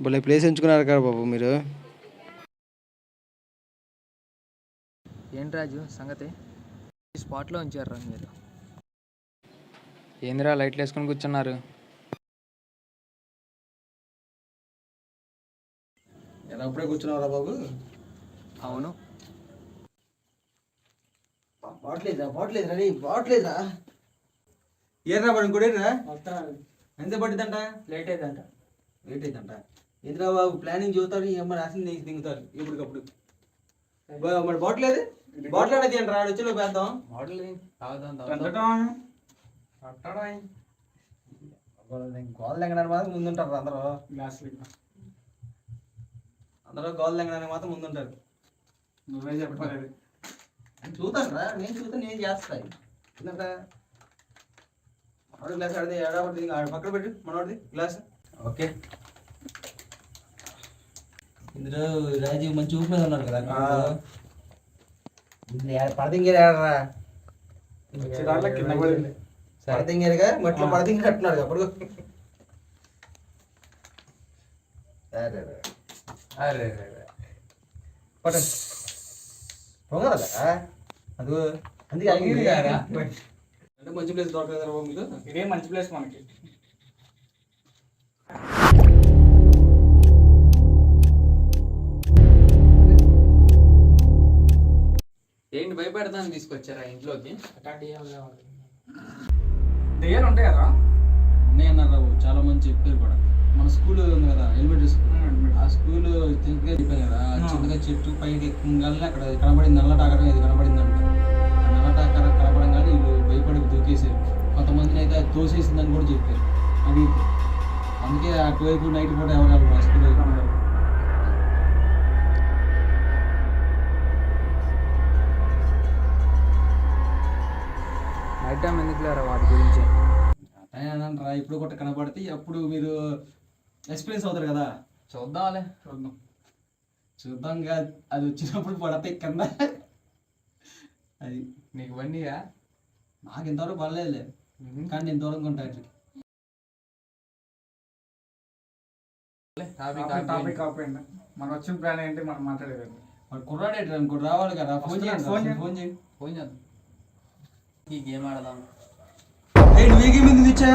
భలే ప్లేస్ ఎంచుకున్నారు కదా బాబు మీరు. ఏంటి రాజు సంగతి? స్పాట్లో ఉంచారు రా మీరు. ఏందిరా లైట్లు వేసుకొని కూర్చున్నారు? ఎలా అప్పుడే కూర్చున్నారా బాబు? అవును. బాట్లేదా ఏరా పడి ఇంకోటేరా ఎంత పట్టిందంట? లేట్ అయిందంట. ఎందుకు బాబు ప్లానింగ్ చూస్తారు ఏమో రాసింది దిగుతారు ఇప్పటికప్పుడు. మరి బాట్లేదు బాటిల్ అనేది అండి రాడు వచ్చి వేద్దాం. గోల్ తెంగడానికి మాత్రం ముందుంటారు అందరూ గోల్ తెంగడానికి మాత్రం ముందుంటారు. నువ్వే చెప్పలేదు. చూస్తాను రా నేను చూస్తాను నేను చేస్తాను. ఎందుకంటే మనోడి గ్లాస్ ఆడితే ఏడాపడి పక్కన పెట్టు మనోడిది గ్లాస్. ఓకే ఇందులో రాజీవ్ మంచి ఊపి మీద ఉన్నారు కదా పడదింగేరు ఆడరా పడదింగేరుగా మట్లో పడదింగి కట్టున్నారు అప్పుడు. పట్టండి పొంగదా అది అందుకే అంటే మంచి ప్లేస్ దొరకదు బాబు మీకు. ఇదే మంచి ప్లేస్ మనకి. ఏంటి భయపెడతాను తీసుకొచ్చారా ఇంట్లోకి? దెయ్యాలు ఉంటాయి కదా? ఉన్నాయన్నారు బాబు చాలా మంది చెప్పారు కూడా. మన స్కూల్ ఉంది కదా ఎలిమెంటరీ స్కూల్ ఆ స్కూల్ చిన్నగా చెప్పాను కదా చిన్నగా చెట్టు పైకి ఎక్కగానే అక్కడ కనబడింది నల్లటాకరం ఇది కనబడిందంట. ఆ నల్లటాకరం కనపడంగానే వీళ్ళు భయపడి దూకేసారు. కొంతమందిని అయితే అది తోసేసిందని కూడా చెప్పారు. అది అందుకే అటువైపు నైట్ పూట ఎవరు ఆ స్కూల్ నైట్ టైం ఎందుకు లేరా వాటి గురించి? రా ఇప్పుడు కొట్ట కనపడితే అప్పుడు మీరు ఎక్స్పీరియన్స్ అవుతారు కదా. చూద్దాంలే. చూద్దాంగా అది వచ్చినప్పుడు పడతాయి కింద. అది నీకు బండిగా? నాకు ఇంతవరకు పడలేదులే కానీ నేను దూరంగా ఉంటాను. టాపిక్ ఆపేయండి. మనం వచ్చిన ప్లాన్ ఏంటి మనం మాట్లాడేది? వాడు కుర్రాడే ఇంకోటి రావాలి కదా. ఫోన్ చేయండి ఫోన్ చేయండి. ఫోన్ చేద్దాం. ఈ గేమ్ ఆడదాం. నువ్వే గేమ్ ఎందుకు తెచ్చా?